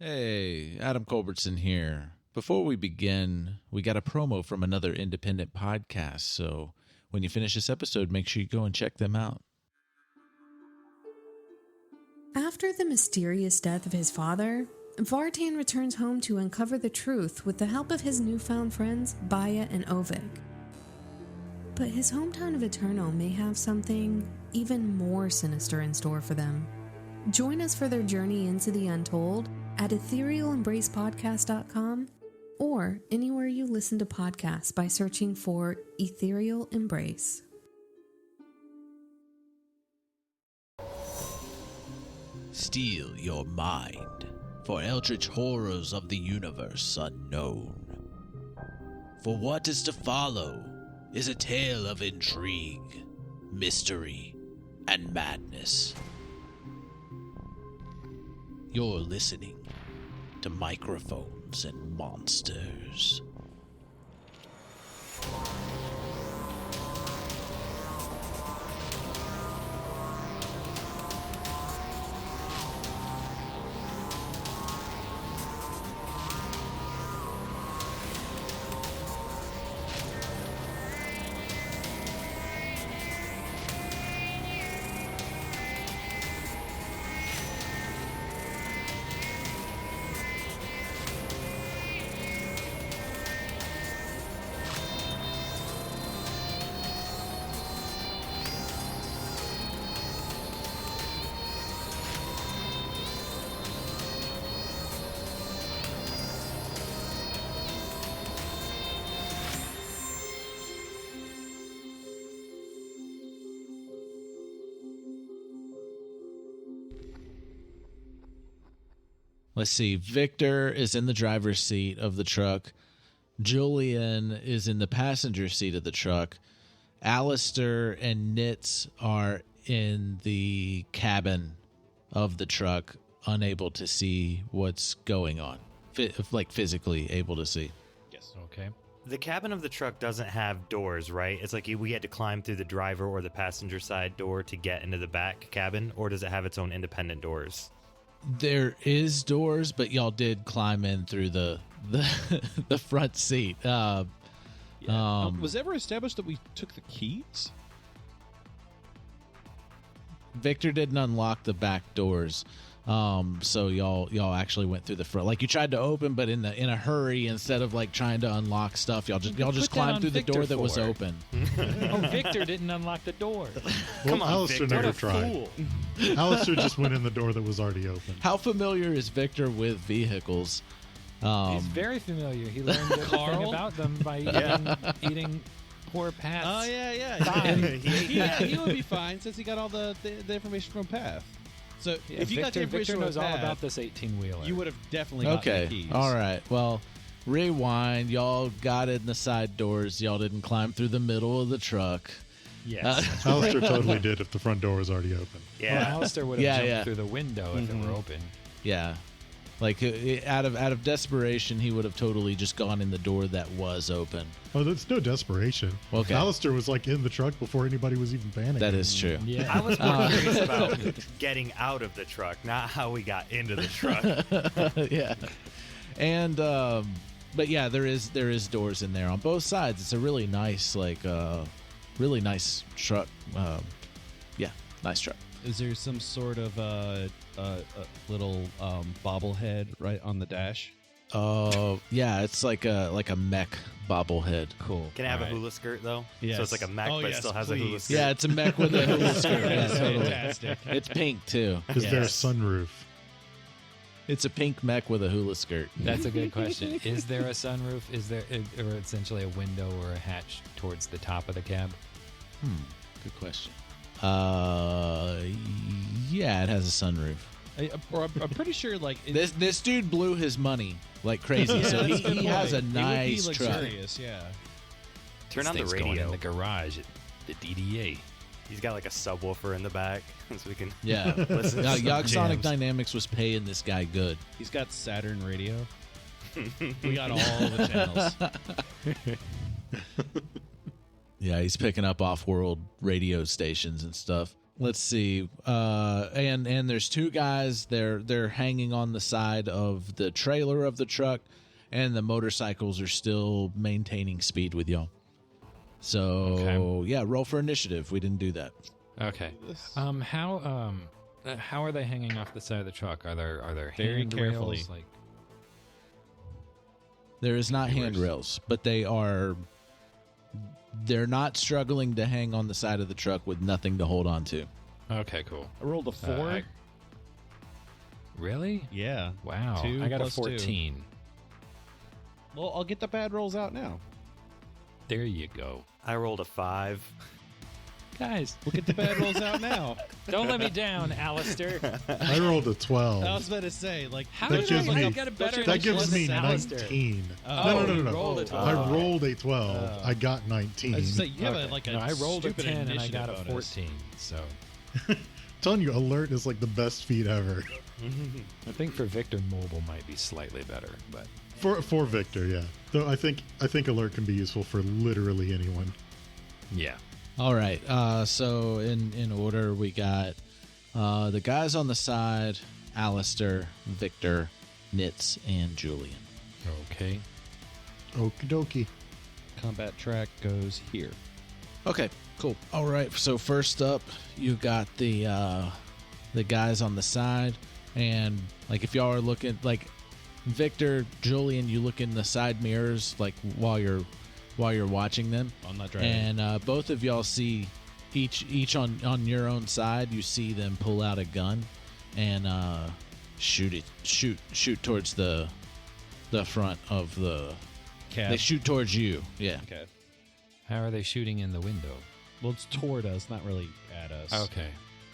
Hey, Adam Culbertson here. Before we begin, we got a promo from another independent podcast, so when you finish this episode, make sure you go and check them out. After the mysterious death of his father, Vartan returns home to uncover the truth with the help of his newfound friends, Baya and Ovik. But his hometown of Eterno may have something even more sinister in store for them. Join us for their journey into the untold at etherealembracepodcast.com or anywhere you listen to podcasts by searching for Ethereal Embrace. Steel your mind for eldritch horrors of the universe unknown. For what is to follow is a tale of intrigue, mystery, and madness. You're listening to Microphones and Monsters. Let's see. Victor is in the driver's seat of the truck. Julian is in the passenger seat of the truck. Aleister and Nitz are in the cabin of the truck, unable to see what's going on. Physically able to see. Yes. Okay. The cabin of the truck doesn't have doors, right? It's like we had to climb through the driver or the passenger side door to get into the back cabin, or does it have its own independent doors? There is doors, but y'all did climb in through the front seat. Was ever established that we took the keys? Victor didn't unlock the back doors, so y'all actually went through the front. Like you tried to open, but in a hurry, instead of like trying to unlock stuff, y'all just climbed through Victor the door that was open. Oh, Victor didn't unlock the door. Well, Aleister never tried. Fool. Aleister just went in the door that was already open. How familiar is Victor with vehicles? He's very familiar. He learned everything about them by eating poor Pat's. Oh, yeah. He would be fine since he got all the information from Path. So if you got the information Victor knows from all Path, about this 18-wheeler. you would have definitely gotten the keys. All right. Well, rewind. Y'all got in the side doors. Y'all didn't climb through the middle of the truck. Yes. Aleister totally did if the front door was already open. Yeah. Well, Aleister would have jumped through the window if it were open. Yeah. Like out of desperation, he would have totally just gone in the door that was open. Oh, that's no desperation. Okay. Aleister was like in the truck before anybody was even panicking. That is true. Yeah. I was more curious about getting out of the truck, not how we got into the truck. Yeah. And but yeah, there is doors in there on both sides. It's a really nice really nice truck. Nice truck. Is there some sort of little bobblehead right on the dash? Yeah, it's like a mech bobblehead. Cool. Can I have a hula skirt, though? Yes. So it's like a mech, but it still has a hula skirt. Yeah, it's a mech with a hula skirt. Yeah, totally. Fantastic. It's pink too. Is there a sunroof? It's a pink mech with a hula skirt. That's a good question. Is there a sunroof? Is there, or essentially a window or a hatch towards the top of the cab? Good question. Yeah, it has a sunroof. I'm pretty sure, like This dude blew his money like crazy, so he has a nice it would be truck. luxurious, yeah. Turn on the This thing's going radio. in the garage at the DDA. He's got like a subwoofer in the back, so we can Yeah. listen to some YOGSONIK jams. Dynamics was paying this guy good. He's got Saturn radio. We got all the channels. Yeah, he's picking up off-world radio stations and stuff. let's see. And there's two guys. They're hanging on the side of the trailer of the truck, and the motorcycles are still maintaining speed with y'all. So yeah, roll for initiative. We didn't do that. Okay. How are they hanging off the side of the truck? Are there Very handrails? carefully. Like, There is not handrails, but they're not struggling to hang on the side of the truck with nothing to hold on to. okay, cool. I rolled a 4. Really? Yeah. Wow. 2 I got a plus 2. 14. Well, I'll get the bad rolls out now. There you go. I rolled a 5. Guys, We'll get the bad rolls out now. don't let me down, Aleister. I rolled a 12. I was about to say, like, How That did gives I me- get a better That gives me Aleister? 19. Oh, no. you rolled a 12. I rolled a 12. I got 19. I was say, you have Okay. a, like a No, I rolled a stupid 10 and I initiative got a bonus. 14. So Telling you, alert is like the best feat ever. I think for Victor, mobile might be slightly better, but For Victor, yeah. Though I think alert can be useful for literally anyone. yeah. All right. So in order, we got the guys on the side: Aleister, Victor, Nitz, and Julian. Okay. Okie dokie. Combat track goes here. Okay, cool. All right. So first up, you got the guys on the side, and like if y'all are looking, like Victor, Julian, you look in the side mirrors, like while you're watching them. I'm not driving. And both of y'all see each on your own side. You see them pull out a gun and shoot towards the front of the. Cab. They shoot towards you. Yeah. Okay. How are they shooting in the window? Well, it's toward us, not really at us. Okay.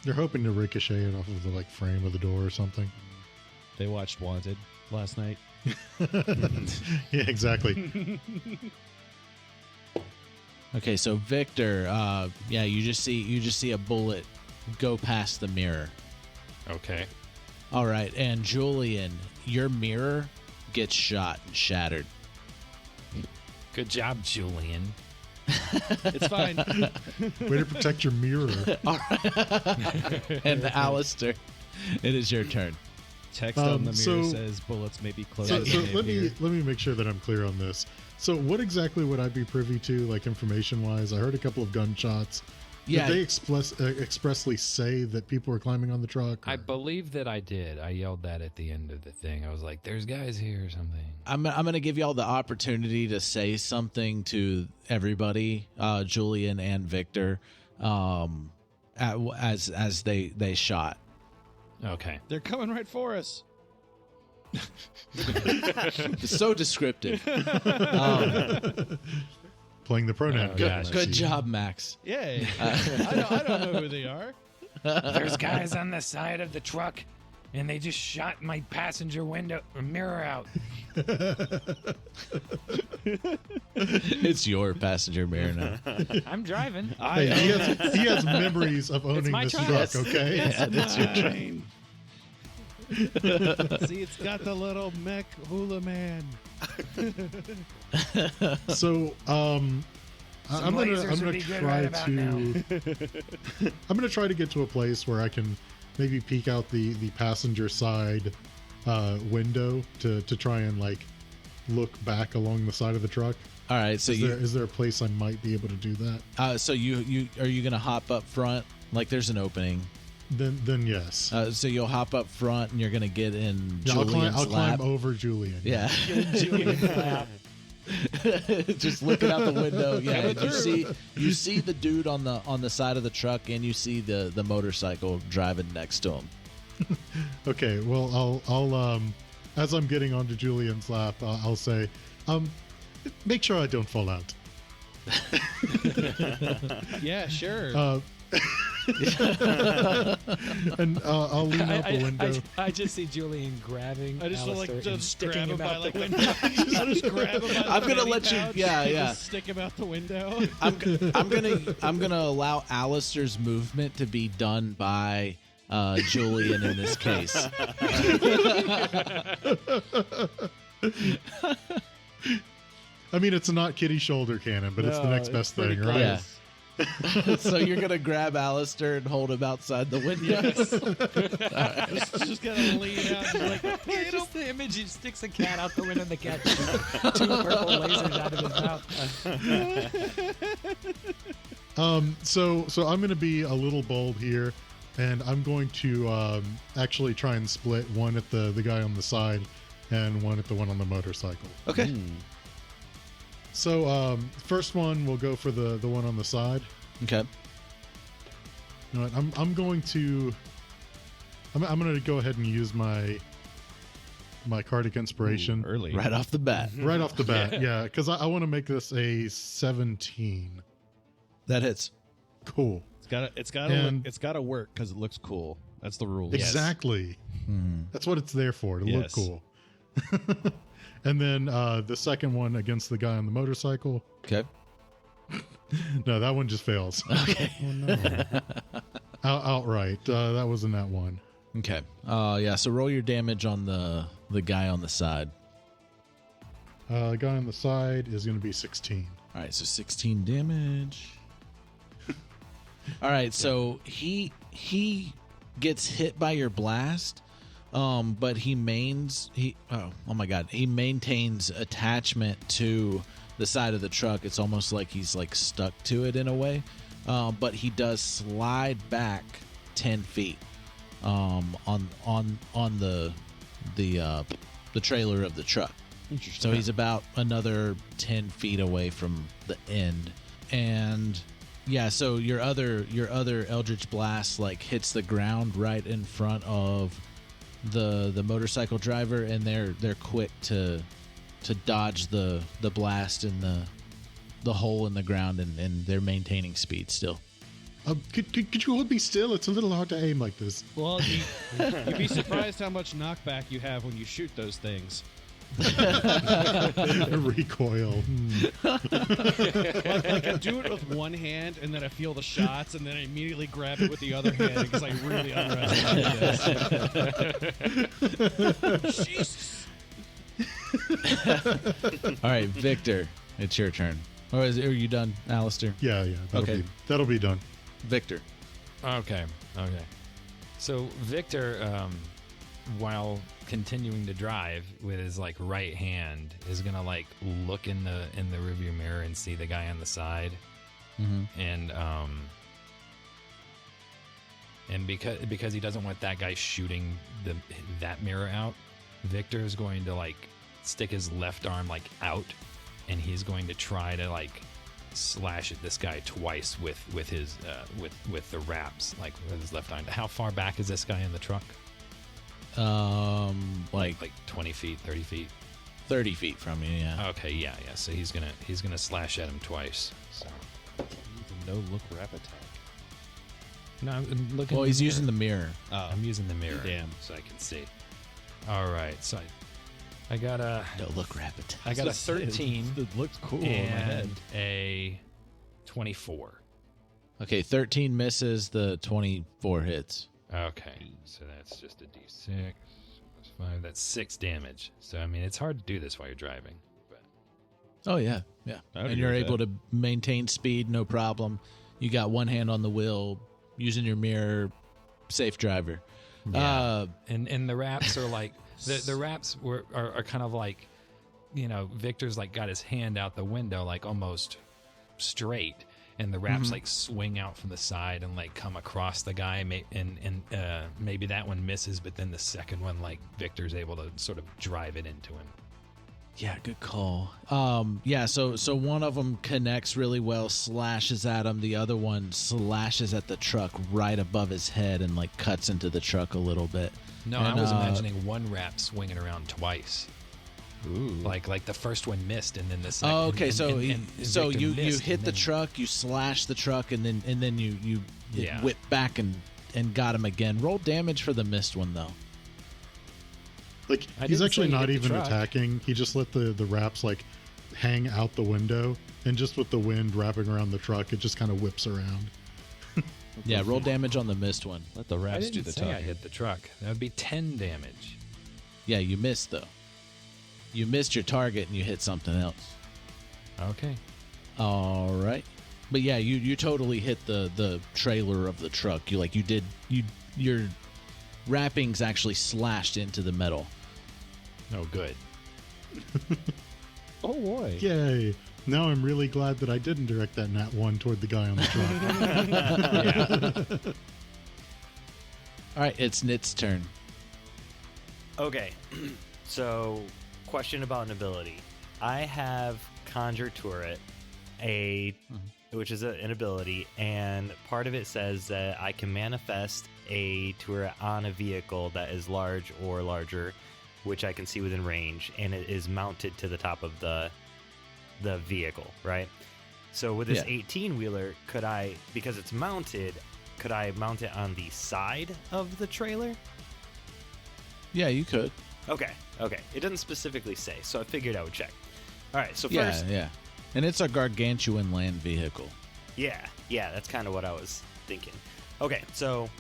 They're hoping to ricochet it off of the like frame of the door or something. They watched Wanted last night. Yeah, exactly. Okay. So Victor, yeah, you just see a bullet go past the mirror. Okay. All right, and Julian, your mirror gets shot and shattered. Good job, Julian. It's fine. Way to protect your mirror. And Aleister, it is your turn. Text on the mirror so- says bullets may be close. So, to so the let mirror. me make sure that I'm clear on this. So what exactly would I be privy to, like information wise? I heard a couple of gunshots. Yeah. Did they expressly say that people were climbing on the truck? I or- believe that I did. I yelled that at the end of the thing. I was like, "There's guys here" or something. I'm going to give y'all the opportunity to say something to everybody, Julian and Victor, as they shot. Okay. They're coming right for us. It's so descriptive. Playing the pronoun. Oh, game, gosh. I Good see. job, Max. Yay. I don't know who they are. There's guys on the side of the truck, and they just shot my passenger window mirror out. It's your passenger mirror now. I'm driving. Hey, he has memories of owning my this truck. truck, okay? Yeah, that's your Train. See, it's got the little mech hula man. So, I'm gonna try to I'm gonna try to get to a place where I can maybe peek out the passenger side window to try and like look back along the side of the truck. All right, so Is there a place I might be able to do that? so you are you going to hop up front? Like there's an opening. Then yes. So you'll hop up front and you're going to get in Yeah, Julian's I'll lap. climb over Julian. Yeah. Just looking out the window. Yeah, and you see the dude on the side of the truck, and you see the motorcycle driving next to him. Okay. Well, I'll as I'm getting onto Julian's lap, I'll say, make sure I don't fall out. Yeah, sure. And I'll lean out the window. I just see Julian grabbing. I just feel Aleister like and just sticking grab him him by out like the window. I'll just grab him by the I'm gonna fanny let you- pouch yeah, and yeah. just stick him out the window. I'm gonna allow Aleister's movement to be done by Julian in this case. I mean, it's not kitty shoulder cannon, but it's the No, next it's best pretty thing, right? Yeah. So you're going to grab Aleister and hold him outside the window? Just gotta lean out. Just like, It's just the image. He sticks a cat out the window and the cat shoots 2 purple lasers out of his mouth. So I'm going to be a little bold here, and I'm going to actually try and split one at the guy on the side and one at the one on the motorcycle. Okay. So first one, we'll go for the one on the side. Okay. You know what? I'm going to go ahead and use my Cardiac Inspiration early. Right off the bat. right off the bat. Yeah, because I want to make this a 17. That hits. Cool. It's gotta work because it looks cool. That's the rule. Exactly. That's what it's there for, to look Yes. cool. And then the second one against the guy on the motorcycle. Okay. No, that one just fails. Okay. Oh, no. Outright. That wasn't that one. Okay. Yeah, so roll your damage on the guy on the side. The guy on the side is going to be 16. All right, so 16 damage. All right, so he gets hit by your blast, but he maintains attachment to the side of the truck. It's almost like he's like stuck to it in a way, but he does slide back 10 feet on the trailer of the truck. Interesting. So he's about another 10 feet away from the end. And yeah, so your other Eldritch Blast like hits the ground right in front of the motorcycle driver, and they're quick to dodge the blast in the hole in the ground, and they're maintaining speed still. Could you hold me still? It's a little hard to aim like this. Well, you'd be surprised how much knockback you have when you shoot those things. Recoil. Like I do it with one hand, and then I feel the shots, and then I immediately grab it with the other hand because I really underestimate this. Jesus. All right, Victor, it's your turn. Or are you done, Aleister? Yeah. That'll be done. Victor. Okay. So Victor, while continuing to drive with his like right hand, is gonna like look in the rearview mirror and see the guy on the side, and because he doesn't want that guy shooting that mirror out, Victor is going to like stick his left arm like out, and he's going to try to like slash at this guy twice with his with the wraps, like with his left arm. How far back is this guy in the truck? Like 20 feet, 30 feet, 30 feet from you. Yeah. Okay, yeah. So he's gonna slash at him twice. So No look wrap attack. no, I'm looking. Well, he's using the mirror. I'm using the mirror. Damn. So I can see. All right, so I got a No look rapid. I got a 13 It looks cool in my head. and a 24. Okay, 13 misses. The 24 hits. Okay, so that's just a d6 plus 5. That's 6 damage. So I mean, it's hard to do this while you're driving. But Oh yeah. I would And agree you're with able to maintain speed, no problem. You got one hand on the wheel, using your mirror, safe driver. yeah. And the wraps are like the wraps are kind of like, you know, Victor's like got his hand out the window like almost straight, and the wraps like swing out from the side and like come across the guy, and maybe that one misses, but then the second one, like Victor's able to sort of drive it into him. Yeah, good call. Yeah, so one of them connects really well, slashes at him. The other one slashes at the truck right above his head and like cuts into the truck a little bit. No, And, I was imagining one wrap swinging around twice. Ooh. Like the first one missed, and then the second. Oh, okay. So Victor you missed, hit and the then- truck, you slash the truck, and then you Yeah. whip back and got him again. Roll damage for the missed one though. Like, I he's didn't actually say you not hit the even truck. attacking. He just let the wraps like hang out the window, and just with the wind wrapping around the truck, it just kind of whips around. Yeah, roll damage on the missed one. Let the I wraps didn't do the say I talking. hit the truck. That would be 10 damage. Yeah, you missed though. You missed your target and you hit something else. Okay. All right. But yeah, you totally hit the trailer of the truck. Your wrappings actually slashed into the metal. Oh, good. Oh boy. Yay. Now I'm really glad that I didn't direct that nat 1 toward the guy on the truck. Yeah. All right, it's Nit's turn. Okay, so question about an ability. I have Conjure Turret, which is an ability, and part of it says that I can manifest a turret on a vehicle that is large or larger, which I can see within range, and it is mounted to the top of the vehicle, right? So with this 18-wheeler, could I, because it's mounted, could I mount it on the side of the trailer? Yeah, you could. Okay. It doesn't specifically say, so I figured I would check. All right, so Yeah, first... yeah. And it's a gargantuan land vehicle. Yeah, that's kind of what I was thinking. Okay, so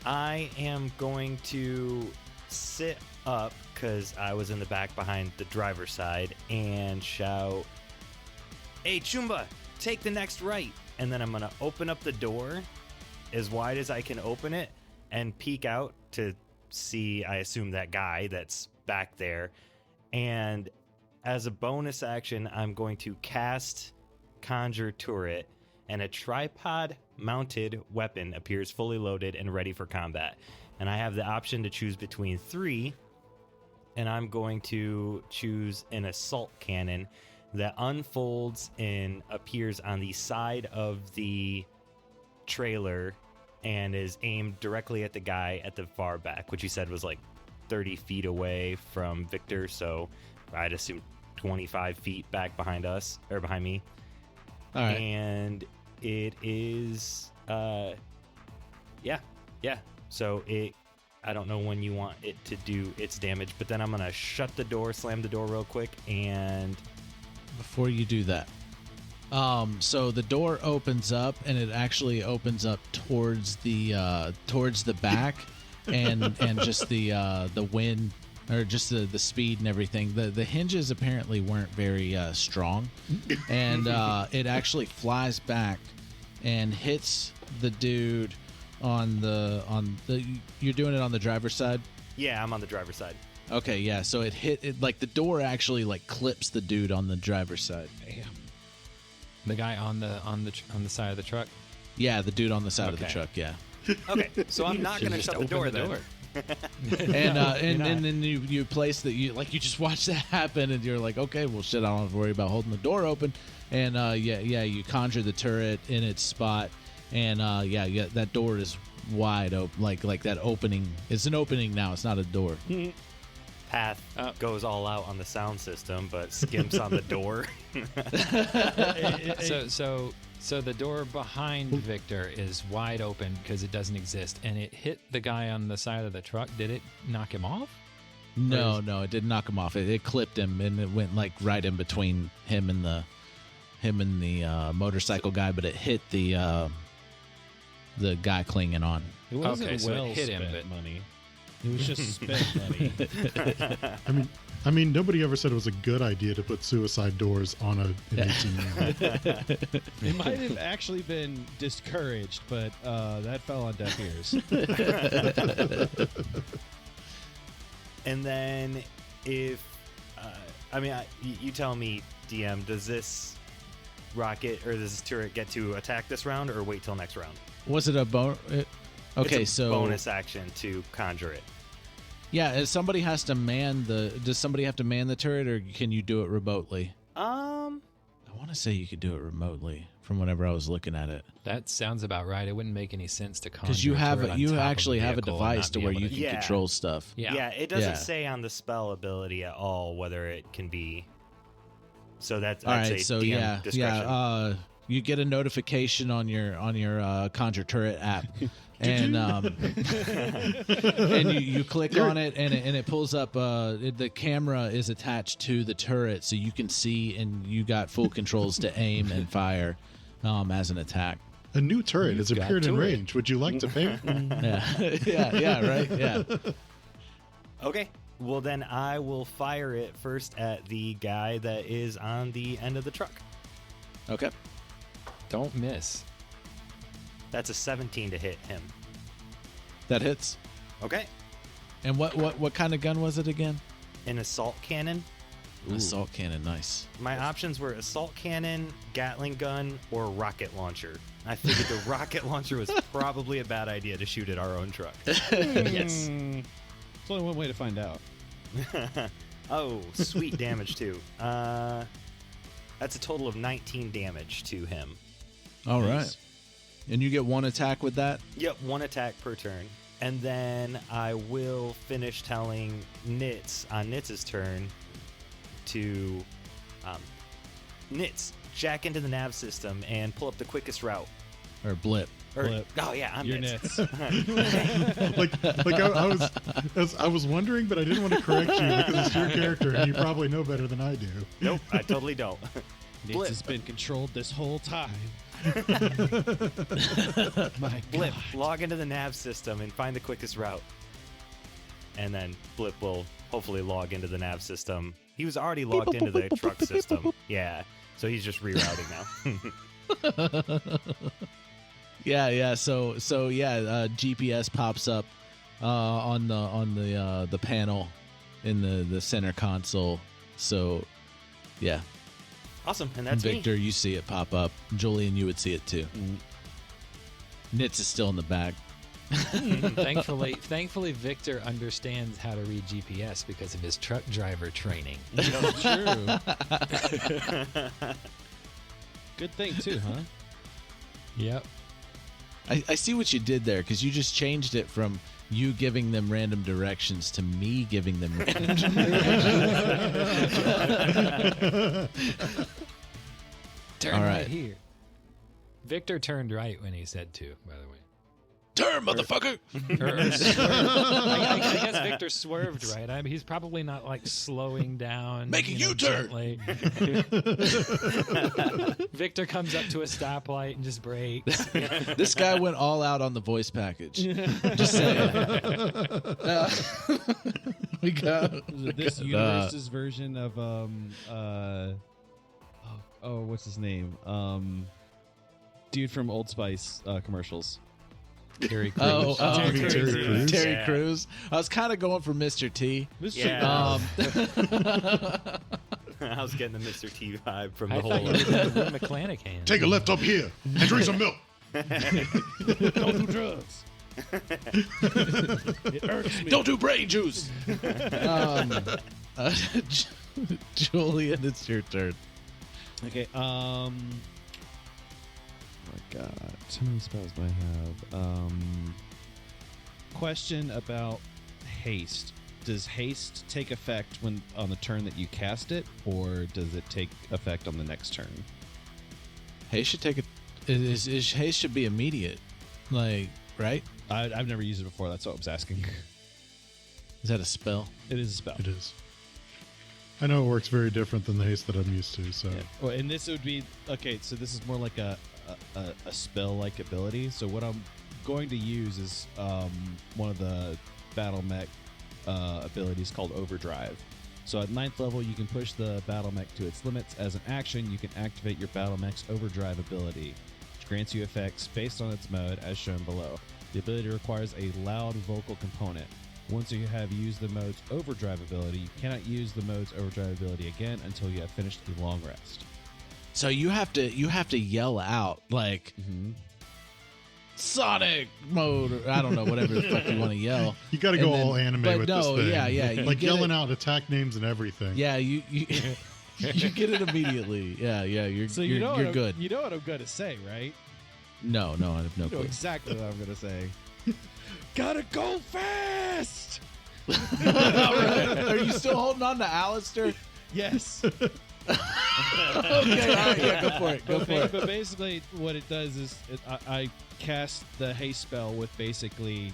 I am going to sit up, because I was in the back behind the driver's side, and shout, "Hey, Chumba, take the next right." And then I'm going to open up the door as wide as I can open it and peek out to see, I assume, that guy that's back there. And as a bonus action, I'm going to cast Conjure Turret, and a tripod-mounted weapon appears fully loaded and ready for combat. And I have the option to choose between 3, and I'm going to choose an assault cannon that unfolds and appears on the side of the trailer and is aimed directly at the guy at the far back, which you said was like 30 feet away from Victor, so I'd assume 25 feet back behind us, or behind me. All right. And it is, yeah. So I don't know when you want it to do its damage, but then I'm going to shut the door, slam the door real quick, and... Before you do that, so the door opens up, and it actually opens up towards the back, and just the wind, or just the speed and everything. The hinges apparently weren't very strong, and it actually flies back and hits the dude on the. You're doing it on the driver's side? Yeah, I'm on the driver's side. Okay, yeah. So it like the door actually like clips the dude on the driver's side. Damn. The guy on the side of the truck. Yeah, the dude on the side of the Okay. truck. Yeah. Okay, so I'm not going to shut the door then. And then you place that you just watch that happen, and you're like, okay, well, shit, I don't have to worry about holding the door open. And you conjure the turret in its spot, and that door is wide open, like that opening. It's an opening now. It's not a door. Path goes all out on the sound system, but skimps on the door. So the door behind Victor is wide open because it doesn't exist, and it hit the guy on the side of the truck. Did it knock him off? No, it didn't knock him off. It clipped him, and it went like right in between him and the motorcycle guy, but it hit the guy clinging on. It wasn't Okay, so it well hit him, spent but- money. It was just spent money. I mean, nobody ever said it was a good idea to put suicide doors on an 18-year-old. It might have actually been discouraged, but that fell on deaf ears. And then if, you tell me, DM, does this rocket or does this turret get to attack this round or wait till next round? Was it a bone? Okay, It's a so bonus action to conjure it. yeah, does somebody have to man the turret, or can you do it remotely? I want to say you could do it remotely from whenever I was looking at it. That sounds about right. It wouldn't make any sense to conjure. Because you a have turret on you top of actually have a vehicle and device not to be where able you to- can Yeah. control stuff. Yeah. It doesn't Yeah. say on the spell ability at all whether it can be. So that's All I'd right, say so DM discretion. you get a notification on your Conjure Turret app, and and you click on it, and it pulls up. The camera is attached to the turret, so you can see, and you got full controls to aim and fire as an attack. A new turret has You've got appeared in to it. range. Would you like to pay? Yeah, right, yeah. Okay. Well, then I will fire it first at the guy that is on the end of the truck. Okay. Don't miss. That's a 17 to hit him. That hits. Okay. And what kind of gun was it again? An assault cannon. Ooh. Assault cannon, nice. My options were assault cannon, Gatling gun, or rocket launcher. I figured the rocket launcher was probably a bad idea to shoot at our own truck. Yes. There's only one way to find out. Oh, sweet damage too. That's a total of 19 damage to him. All right. And you get one attack with that? Yep, one attack per turn. And then I will finish telling Nitz on Nitz's turn to Nitz, jack into the nav system and pull up the quickest route. Or blip. Oh yeah, I'm You're Nitz. I was wondering, but I didn't want to correct you because it's your character and you probably know better than I do. Nope, I totally don't. Nitz has been controlled this whole time. My Blip, God. log into the nav system and find the quickest route. And then Blip will hopefully log into the nav system. He was already logged into the truck system. Yeah, so he's just rerouting now. Yeah. So GPS pops up on the panel in the center console. So yeah. Awesome, and that's Victor, me. you see it pop up. Julian, you would see it too. Nitz is still in the back. Thankfully, Victor understands how to read GPS because of his truck driver training. True. Good thing too, huh? Yep. I see what you did there because you just changed it from you giving them random directions to me giving them random directions. Turn All right right. here. Victor turned right when he said to, by the way. Turn, motherfucker! I guess Victor swerved right. I mean, he's probably not like slowing down. Making U-turn. gently. Victor comes up to a stoplight and just brakes. This guy went all out on the voice package. Just saying. We got This universe's version of what's his name? Dude from Old Spice commercials. Terry Crews. Terry Crews. Terry Yeah. Crews. I was kind of going for Mr. T. Yeah. I was getting the Mr. T vibe from the I whole. thought you were doing Lynn McClanahan. Take a left up here and drink some milk. Don't do drugs. It irks me. Don't do brain juice. Julian, it's your turn. Okay. Oh my God, how many spells do I have? Question about haste. Does haste take effect when on the turn that you cast it, or does it take effect on the next turn? Haste should take it. Haste should be immediate, like right? I've never used it before. That's what I was asking. Is that a spell? It is a spell. It is. I know it works very different than the haste that I'm used to. So Yeah. Well, and this would be okay. So this is more like a spell-like ability. So what I'm going to use is one of the battle mech abilities called Overdrive. So at 9th level, you can push the battle mech to its limits. As an action, you can activate your battle mech's Overdrive ability, which grants you effects based on its mode as shown below. The ability requires a loud vocal component. Once you have used the mode's Overdrive ability, you cannot use the mode's Overdrive ability again until you have finished a long rest. So you have to yell out like Sonic mode, or I don't know, whatever the fuck you want to yell. you got to go all anime but with no, this thing. yeah, you like get yelling it. out attack names and everything. Yeah, you you get it immediately. Yeah, you're you're good. You know what I'm going to say, right? No, I have no You know clue. exactly what I'm going to say. Gotta go fast! All right. Are you still holding on to Aleister? Yes. Okay, all right, yeah, go for it. Go for it. But basically, what it does is I cast the haste spell with basically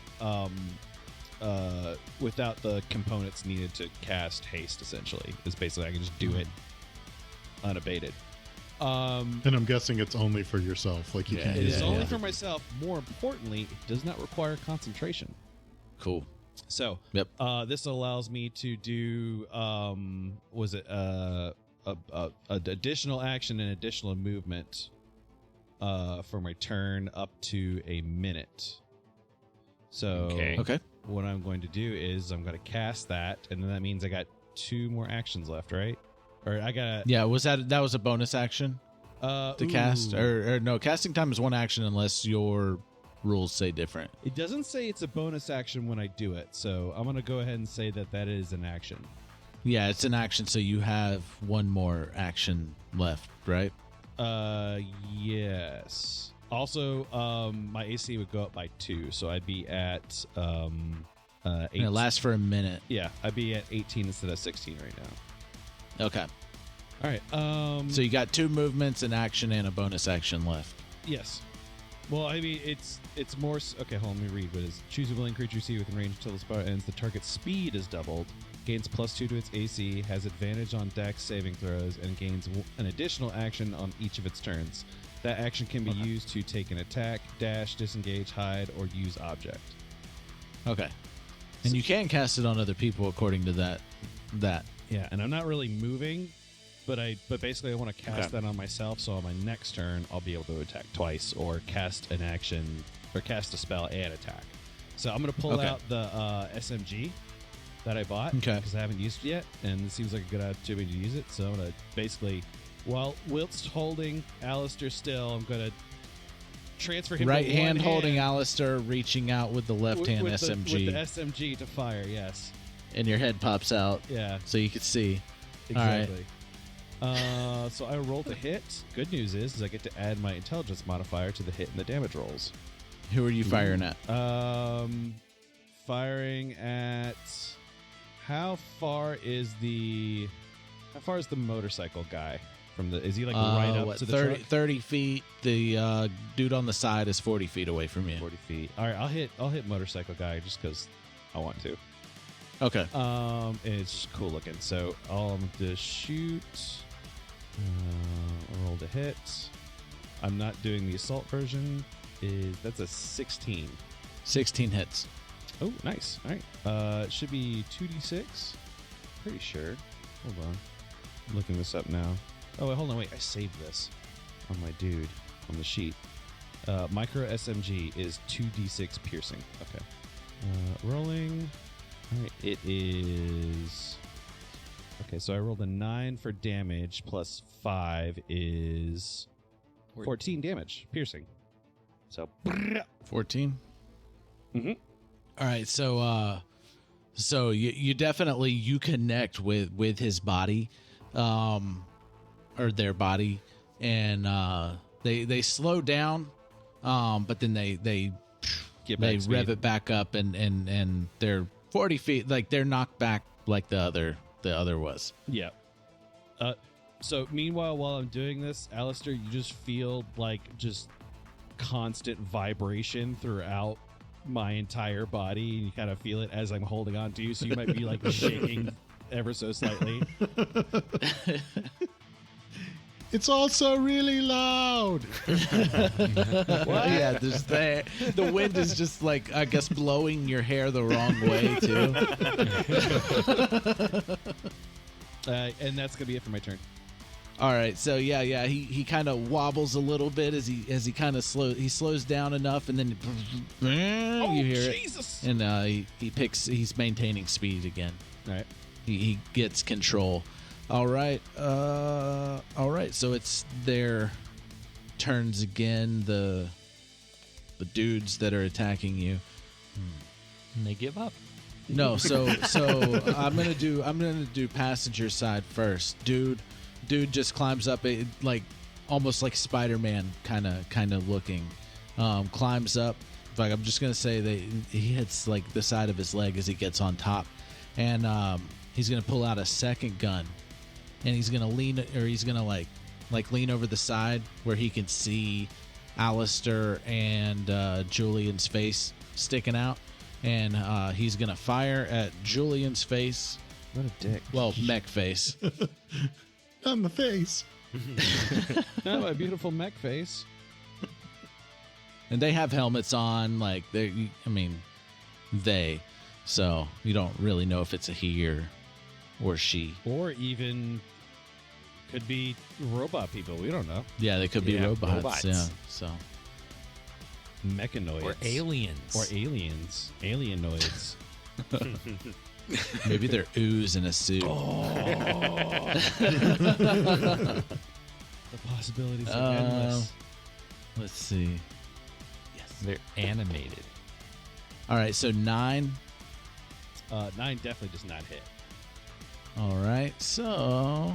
without the components needed to cast haste. Essentially, is basically I can just do it unabated. And I'm guessing it's only for yourself. Like you Yeah, can It use is it. only for myself. More importantly, it does not require concentration. Cool. So, Yep. This allows me to do was it a additional action and additional movement for my turn up to a minute. So Okay. what I'm going to do is I'm going to cast that, and then that means I got 2 more actions left, right? Or I got Yeah, that was a bonus action to cast? Or no, casting time is 1 action unless your rules say different. It doesn't say it's a bonus action when I do it, so I'm going to go ahead and say that is an action. Yeah, it's an action, so you have 1 more action left, right? Yes. Also, my AC would go up by 2, so I'd be at 8. And it lasts for a minute. Yeah, I'd be at 18 instead of 16 right now. Okay. All right. So you got 2 movements, an action, and a bonus action left. Yes. Well, I mean, it's more. Okay, hold on. Let me read what it is. Choose a willing creature you see within range until the spell ends. The target's speed is doubled, gains +2 to its AC, has advantage on Dex saving throws, and gains an additional action on each of its turns. That action can be used to take an attack, dash, disengage, hide, or use object. Okay. And you can cast it on other people according to that. Yeah, and I'm not really moving, but basically I want to cast that on myself, so on my next turn I'll be able to attack twice or cast an action or cast a spell and attack. So I'm going to pull out the SMG that I bought because I haven't used it yet, and it seems like a good opportunity to use it. So I'm going to basically, whilst holding Aleister still, I'm going to transfer him right to hand one holding Aleister, reaching out with the left hand SMG. With the SMG to fire, yes. And your head pops out. Yeah. So you can see. Exactly. All right. So I rolled a hit. Good news is I get to add my intelligence modifier to the hit and the damage rolls. Who are you firing at? Firing at how far is the motorcycle guy from the? Is he like right up to the 30, truck? 30 feet. The dude on the side is 40 feet away from you. 40 feet. All right, I'll hit motorcycle guy just because I want to. Okay. And it's just cool looking. So I'm going to shoot. Roll to hit. I'm not doing the assault version. That's a 16. 16 hits. Oh, nice. All right. It should be 2d6. Pretty sure. Hold on. I'm looking this up now. Oh, wait, hold on. Wait, I saved this on my dude on the sheet. Micro SMG is 2d6 piercing. Okay. Rolling. All right. It is. Okay, so I rolled a 9 for damage plus 5 is 14 damage piercing. So 14. Mm-hmm. All right, so you definitely you connect with his body, or their body, and they slow down, but then they rev it back up, and they're 40 feet, like they're knocked back like the other was. Yeah. So meanwhile, while I'm doing this, Aleister, you just feel like just constant vibration throughout my entire body, and you kind of feel it as I'm holding on to you, so you might be like shaking ever so slightly. It's also really loud. Yeah, there's the wind is just like, I guess, blowing your hair the wrong way too. And that's gonna be it for my turn. All right, so yeah, he kind of wobbles a little bit as he kind of slows down enough, and then you hear Jesus. it, and he's maintaining speed again. All right, he gets control. All right, so it's their turns again. The dudes that are attacking you. And they give up. No, so I'm gonna do passenger side first. Dude just climbs up, like almost like Spider-Man kind of looking. Climbs up. Like, I'm just gonna say that he hits like the side of his leg as he gets on top, and he's gonna pull out a second gun, and he's gonna lean lean over the side where he can see Aleister and Julian's face sticking out, and he's gonna fire at Julian's face. what a dick. Well, mech face. On the face. Oh, my beautiful mech face. And they have helmets on, like so you don't really know if it's a he or she. Or even Could be robot people. We don't know. Yeah, they could be robots. Yeah, so Mechanoids. Or aliens. Or aliens. Alienoids. maybe they're ooze in a suit. The possibilities are endless. Let's see. They're animated. All right, so 9. 9 definitely does not hit. All right, so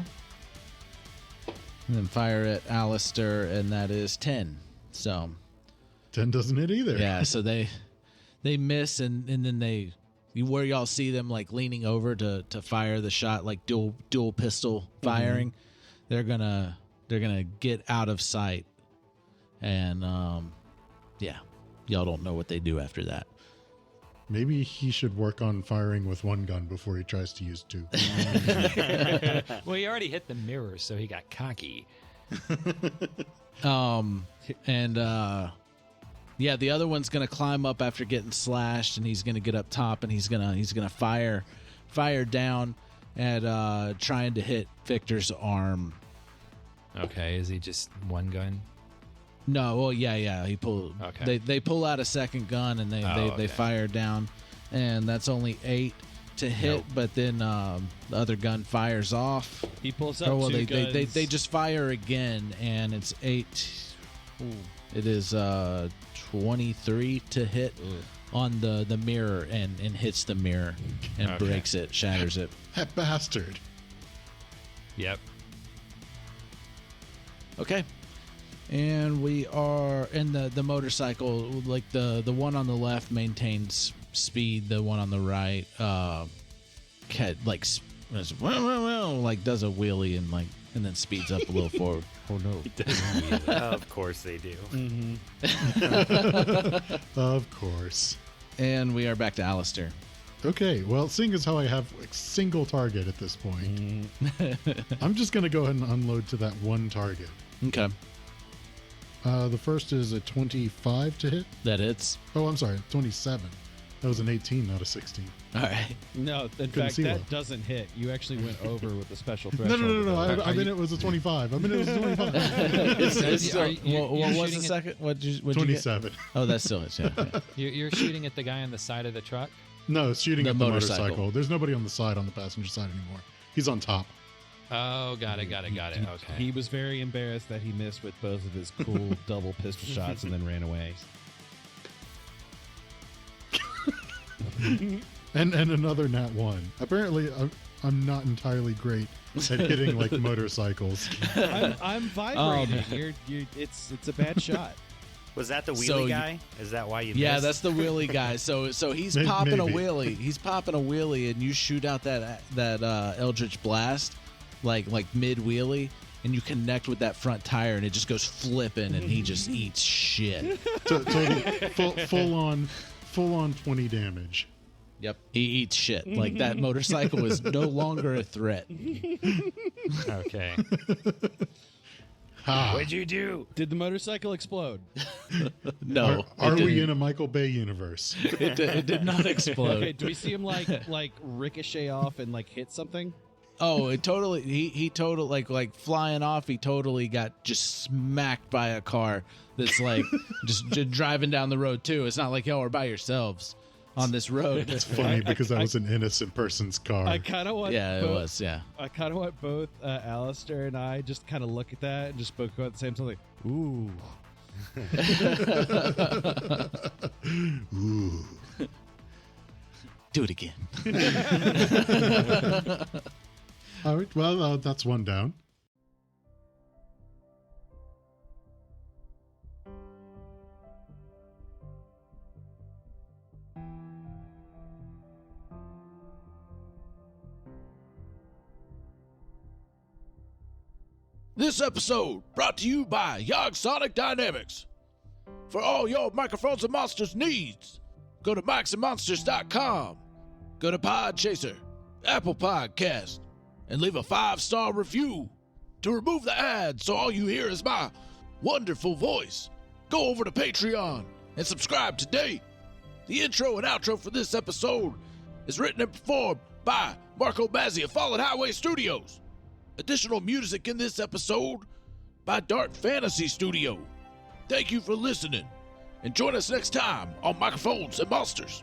and then fire at Aleister, and that is 10. So 10 doesn't hit either. yeah, so they miss, and then where y'all see them like leaning over to fire the shot, like dual pistol firing. They're gonna get out of sight, and yeah, y'all don't know what they do after that. Maybe he should work on firing with one gun before he tries to use 2. Well, he already hit the mirror, so he got cocky. Yeah, the other one's gonna climb up after getting slashed, and he's gonna get up top, and he's gonna fire down at trying to hit Victor's arm. Okay, is he just one gun? No, well, yeah. He pulled. Okay. They pull out a second gun, and they fire down, and that's only 8 to hit. Nope. But then the other gun fires off. He pulls out two guns. They just fire again, and it's 8. Ooh. It is 23 to hit on the mirror, and hits the mirror and breaks it, shatters it. That bastard. Yep. Okay. And we are in the motorcycle, like the one on the left maintains speed, the one on the right like does a wheelie and then speeds up a little forward. Oh no. Of course they do. Of course. And we are back to Aleister. Okay, well, seeing as how I have a single target at this point, I'm just going to go ahead and unload to that one target. Okay. The first is a 25 to hit. That hits. Oh, I'm sorry, 27. That was an 18, not a 16. All right. No, in fact, that doesn't hit. You actually went over with the special threshold. No. I mean, it was a 25. What was the second? What'd you 27. get? Oh, that's still hits. Yeah. You're shooting at the guy on the side of the truck? No, it's shooting The at the motorcycle. motorcycle. There's nobody on the side, on the passenger side anymore. He's on top. Oh, got it. Okay. He was very embarrassed that he missed with both of his cool double pistol shots and then ran away. and another nat 1. Apparently, I'm not entirely great at hitting like motorcycles. I'm vibrating. It's a bad shot. Was that the wheelie guy? Is that why you Yeah, missed? that's the wheelie guy. So he's popping a wheelie. He's popping a wheelie, and you shoot out that Eldritch Blast, like mid wheelie, and you connect with that front tire, and it just goes flipping, and he just eats shit. Full on 20 damage. Yep, he eats shit. Like that motorcycle is no longer a threat. Okay. What'd you do? Did the motorcycle explode? No. Are we in a Michael Bay universe? It did not explode. Okay, do we see him like ricochet off and like hit something? Oh, it totally. He totally like flying off. He totally got just smacked by a car that's like just driving down the road too. It's not like y'all are by yourselves on this road. It's funny because that was an innocent person's car. I kind of want. Yeah, it was. Yeah. I kind of want both Aleister and I just kind of look at that and just both go at the same time, like, ooh. Ooh. Do it again. All right, well, that's one down. This episode brought to you by YOGSONIK Dynamics. For all your Microphones and Monsters needs, go to MikesandMonsters.com. Go to Podchaser, Apple Podcast, and leave a 5-star review. To remove the ads so all you hear is my wonderful voice, go over to Patreon and subscribe today. The intro and outro for this episode is written and performed by Marco Mazzei of Fallen Highway Studios. Additional music in this episode by Dark Fantasy Studio. Thank you for listening, and join us next time on Microphones and Monsters.